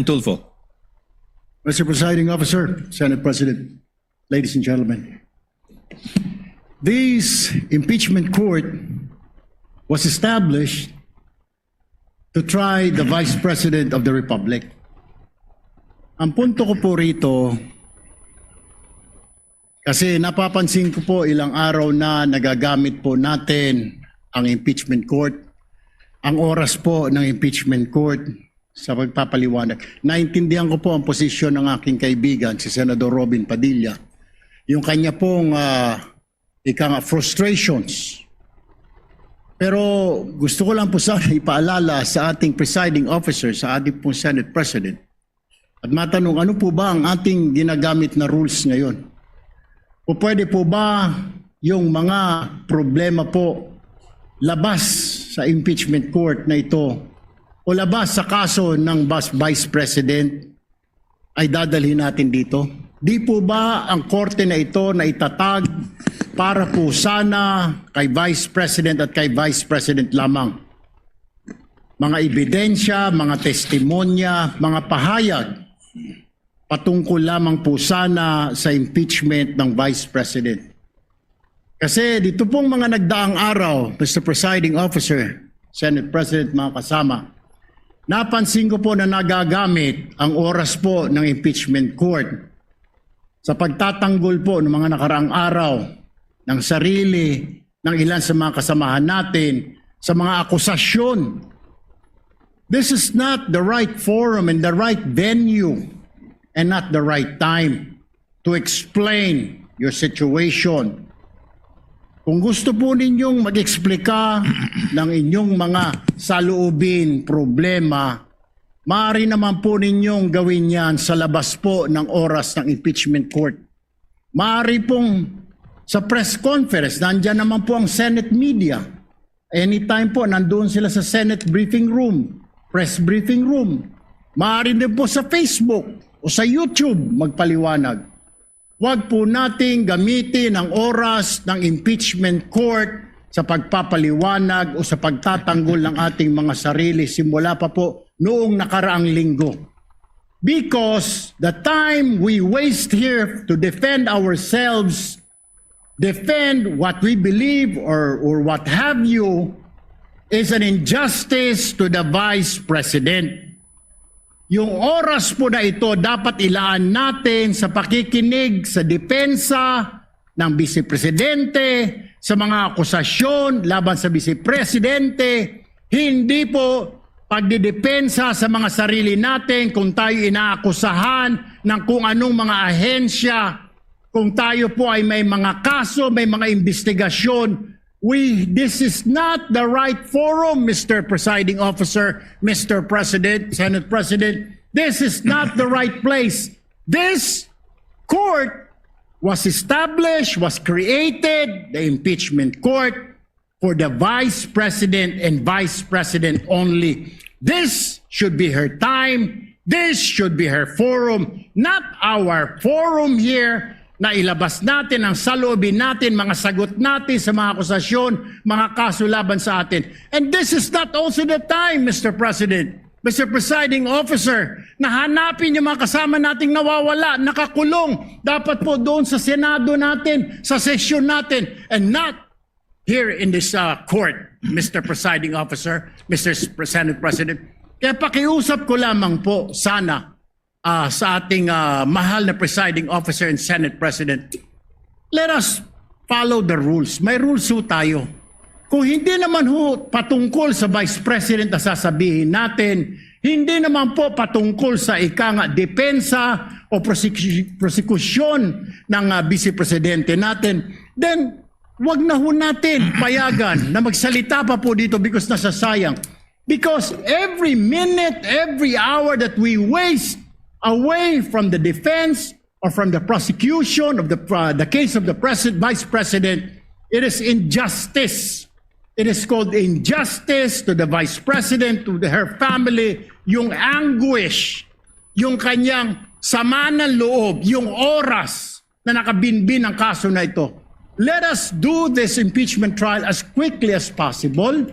Tulfo. Mr. Presiding Officer, Senate President, ladies and gentlemen. This impeachment court was established to try the Vice President of the Republic. Ang punto ko po rito, kasi napapansin ko po ilang araw na nagagamit po natin ang impeachment court, ang oras po ng impeachment court sa pagpapaliwanag. Naintindihan ko po ang posisyon ng aking kaibigan, si Senador Robin Padilla. Yung kanya pong frustrations. Pero gusto ko lang po sana ipaalala sa ating presiding officer, sa ating pong Senate President, at matanong ano po ba ang ating ginagamit na rules ngayon? O pwede po ba yung mga problema po labas sa impeachment court na ito o labas sa kaso ng Vice President ay dadalhin natin dito? Di po ba ang korte na ito na itatag para po sana kay Vice President at kay Vice President lamang? Mga ebidensya, mga testimonya, mga pahayag patungkol lamang po sana sa impeachment ng Vice President. Kasi dito pong mga nagdaang araw, Mr. Presiding Officer, Senate President, mga kasama, napansin ko po na nagagamit ang oras po ng impeachment court sa pagtatanggol po ng mga nakaraang araw ng sarili ng ilan sa mga kasamahan natin sa mga akusasyon. This is not the right forum and the right venue and not the right time to explain your situation. Kung gusto po ninyong mag-eksplika ng inyong mga saloobin, problema, maaari naman po ninyong gawin yan sa labas po ng oras ng impeachment court. Maaari pong sa press conference, nandyan naman po ang Senate media. Anytime po, nandoon sila sa Senate briefing room, press briefing room. Maaari din po sa Facebook o sa YouTube magpaliwanag. Huwag po nating gamitin ang oras ng impeachment court sa pagpapaliwanag o sa pagtatanggol ng ating mga sarili simula pa po noong nakaraang linggo. Because the time we waste here to defend ourselves, defend what we believe or what have you, is an injustice to the Vice President. Yung oras po na ito dapat ilaan natin sa pakikinig sa depensa ng Vice Presidente, sa mga akusasyon laban sa Vice Presidente, hindi po pagdidepensa sa mga sarili natin kung tayo inaakusahan ng kung anong mga ahensya, kung tayo po ay may mga kaso, may mga investigasyon. This is not the right forum, Mr. Presiding Officer, Mr. President, Senate President. This is not the right place. This court was established, was created, the impeachment court, for the Vice President and Vice President only. This should be her time. This should be her forum, not our forum here na ilabas natin ang saloobin natin, mga sagot natin sa mga akusasyon, mga kaso laban sa atin. And this is not also the time, Mr. President, Mr. Presiding Officer, na hanapin yung mga kasama nating nawawala, nakakulong, dapat po doon sa Senado natin, sa sesyon natin, and not here in this court, Mr. Presiding Officer, Mr. Senate President. Kaya pakiusap ko lamang po sana sa ating mahal na Presiding Officer and Senate President, let us follow the rules. May rules ho tayo. Kung hindi naman ho patungkol sa Vice President na sasabihin natin, hindi naman po patungkol sa depensa o prosekusyon ng Vice Presidente natin, then wag na ho natin payagan na magsalita pa po dito because nasasayang. Because every minute, every hour that we waste away from the defense or from the prosecution of the case of the Vice President, it is injustice. It is called injustice to the Vice President, to her family, yung anguish, yung kanyang sama ng loob, yung oras na nakabinbin ang kaso na ito. Let us do this impeachment trial as quickly as possible.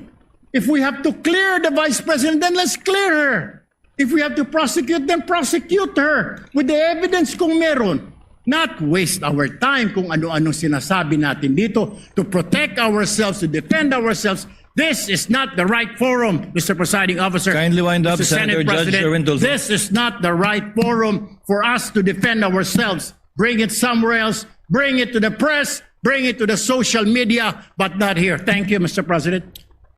If we have to clear the Vice President, then let's clear her. If we have to prosecute, then prosecute her with the evidence kung meron. Not waste our time kung ano-ano sinasabi natin dito to protect ourselves, to defend ourselves. This is not the right forum, Mr. Presiding Officer. Kindly wind up, Mr. Senator Senate Judge President. Sherwin Tulfo. This is not the right forum for us to defend ourselves. Bring it somewhere else. Bring it to the press. Bring it to the social media, but not here. Thank you, Mr. President.